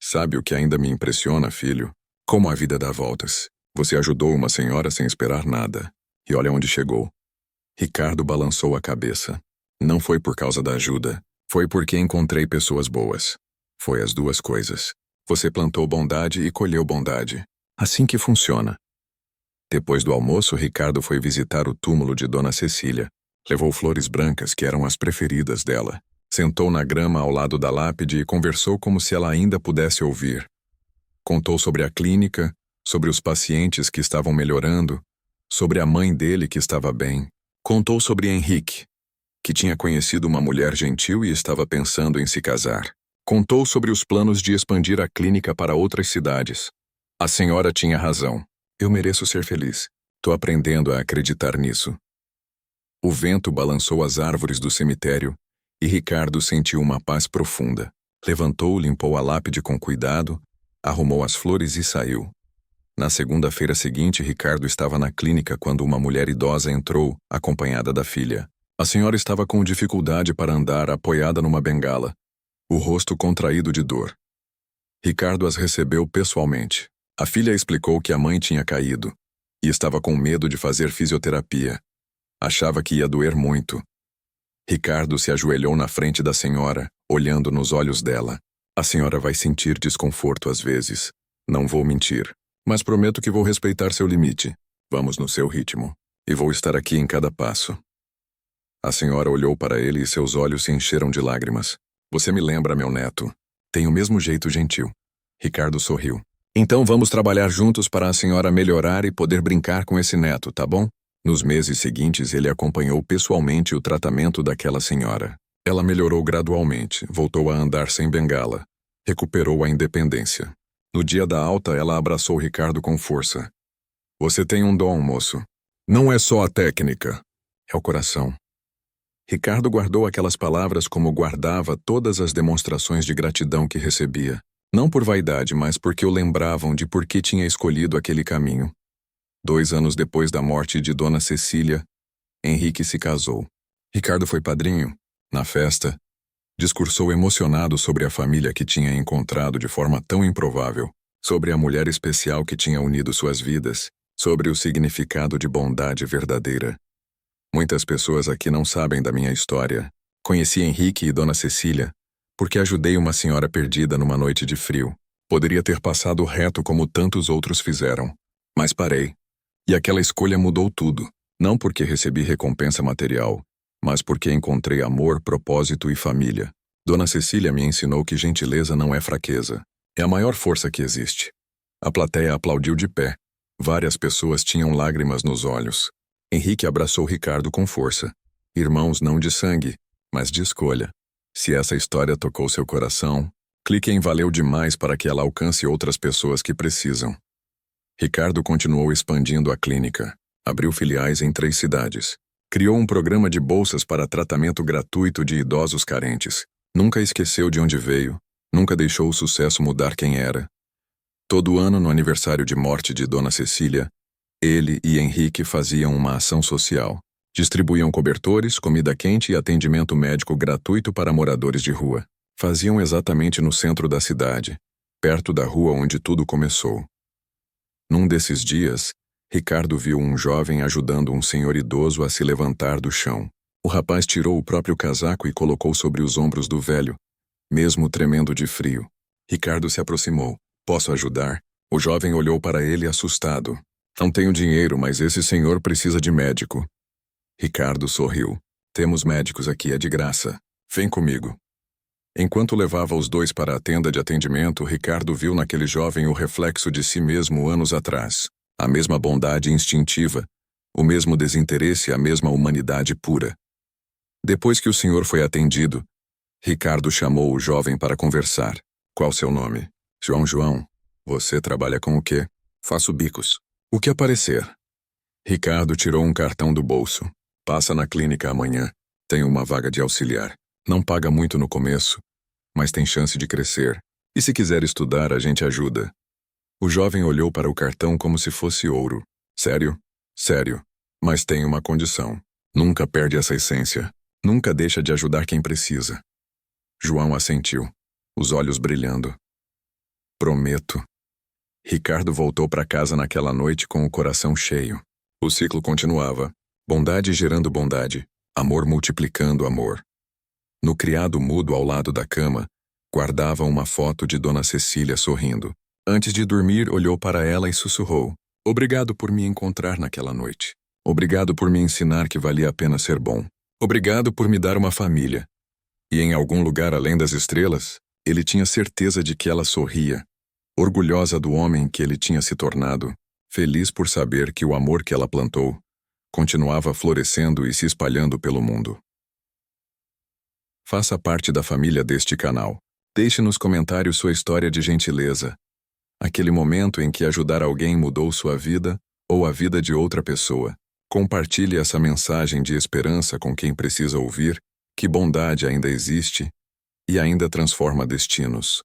Sabe o que ainda me impressiona, filho? Como a vida dá voltas. Você ajudou uma senhora sem esperar nada. E olha onde chegou. Ricardo balançou a cabeça. Não foi por causa da ajuda. Foi porque encontrei pessoas boas. Foi as duas coisas. Você plantou bondade e colheu bondade. Assim que funciona. Depois do almoço, Ricardo foi visitar o túmulo de Dona Cecília. Levou flores brancas, que eram as preferidas dela. Sentou na grama ao lado da lápide e conversou como se ela ainda pudesse ouvir. Contou sobre a clínica, sobre os pacientes que estavam melhorando, sobre a mãe dele que estava bem. Contou sobre Henrique, que tinha conhecido uma mulher gentil e estava pensando em se casar. Contou sobre os planos de expandir a clínica para outras cidades. A senhora tinha razão. Eu mereço ser feliz. Tô aprendendo a acreditar nisso. O vento balançou as árvores do cemitério e Ricardo sentiu uma paz profunda. Levantou, limpou a lápide com cuidado, arrumou as flores e saiu. Na segunda-feira seguinte, Ricardo estava na clínica quando uma mulher idosa entrou, acompanhada da filha. A senhora estava com dificuldade para andar, apoiada numa bengala, o rosto contraído de dor. Ricardo as recebeu pessoalmente. A filha explicou que a mãe tinha caído e estava com medo de fazer fisioterapia. Achava que ia doer muito. Ricardo se ajoelhou na frente da senhora, olhando nos olhos dela. A senhora vai sentir desconforto às vezes. Não vou mentir, mas prometo que vou respeitar seu limite. Vamos no seu ritmo. E vou estar aqui em cada passo. A senhora olhou para ele e seus olhos se encheram de lágrimas. Você me lembra, meu neto. Tem o mesmo jeito gentil. Ricardo sorriu. Então vamos trabalhar juntos para a senhora melhorar e poder brincar com esse neto, tá bom? Nos meses seguintes, ele acompanhou pessoalmente o tratamento daquela senhora. Ela melhorou gradualmente, voltou a andar sem bengala, recuperou a independência. No dia da alta, ela abraçou Ricardo com força. Você tem um dom, moço. Não é só a técnica, é o coração. Ricardo guardou aquelas palavras como guardava todas as demonstrações de gratidão que recebia. Não por vaidade, mas porque o lembravam de por que tinha escolhido aquele caminho. 2 anos depois da morte de Dona Cecília, Henrique se casou. Ricardo foi padrinho. Na festa, discursou emocionado sobre a família que tinha encontrado de forma tão improvável, sobre a mulher especial que tinha unido suas vidas, sobre o significado de bondade verdadeira. Muitas pessoas aqui não sabem da minha história. Conheci Henrique e Dona Cecília porque ajudei uma senhora perdida numa noite de frio. Poderia ter passado reto como tantos outros fizeram, mas parei. E aquela escolha mudou tudo, não porque recebi recompensa material, mas porque encontrei amor, propósito e família. Dona Cecília me ensinou que gentileza não é fraqueza, é a maior força que existe. A plateia aplaudiu de pé. Várias pessoas tinham lágrimas nos olhos. Henrique abraçou Ricardo com força. Irmãos não de sangue, mas de escolha. Se essa história tocou seu coração, clique em valeu demais para que ela alcance outras pessoas que precisam. Ricardo continuou expandindo a clínica. Abriu filiais em 3 cidades. Criou um programa de bolsas para tratamento gratuito de idosos carentes. Nunca esqueceu de onde veio. Nunca deixou o sucesso mudar quem era. Todo ano, no aniversário de morte de Dona Cecília, ele e Henrique faziam uma ação social. Distribuíam cobertores, comida quente e atendimento médico gratuito para moradores de rua. Faziam exatamente no centro da cidade, perto da rua onde tudo começou. Num desses dias, Ricardo viu um jovem ajudando um senhor idoso a se levantar do chão. O rapaz tirou o próprio casaco e colocou sobre os ombros do velho, mesmo tremendo de frio. Ricardo se aproximou. Posso ajudar? O jovem olhou para ele assustado. Não tenho dinheiro, mas esse senhor precisa de médico. Ricardo sorriu. Temos médicos aqui, é de graça. Vem comigo. Enquanto levava os dois para a tenda de atendimento, Ricardo viu naquele jovem o reflexo de si mesmo anos atrás. A mesma bondade instintiva, o mesmo desinteresse, a mesma humanidade pura. Depois que o senhor foi atendido, Ricardo chamou o jovem para conversar. Qual seu nome? João. Você trabalha com o quê? Faço bicos. O que aparecer? Ricardo tirou um cartão do bolso. Passa na clínica amanhã. Tem uma vaga de auxiliar. Não paga muito no começo, mas tem chance de crescer. E se quiser estudar, a gente ajuda. O jovem olhou para o cartão como se fosse ouro. Sério? Sério. Mas tem uma condição. Nunca perde essa essência. Nunca deixa de ajudar quem precisa. João assentiu, os olhos brilhando. Prometo. Ricardo voltou para casa naquela noite com o coração cheio. O ciclo continuava. Bondade gerando bondade. Amor multiplicando amor. No criado mudo ao lado da cama, guardava uma foto de Dona Cecília sorrindo. Antes de dormir, olhou para ela e sussurrou. Obrigado por me encontrar naquela noite. Obrigado por me ensinar que valia a pena ser bom. Obrigado por me dar uma família. E em algum lugar além das estrelas, ele tinha certeza de que ela sorria, orgulhosa do homem que ele tinha se tornado, feliz por saber que o amor que ela plantou continuava florescendo e se espalhando pelo mundo. Faça parte da família deste canal. Deixe nos comentários sua história de gentileza. Aquele momento em que ajudar alguém mudou sua vida ou a vida de outra pessoa. Compartilhe essa mensagem de esperança com quem precisa ouvir que bondade ainda existe e ainda transforma destinos.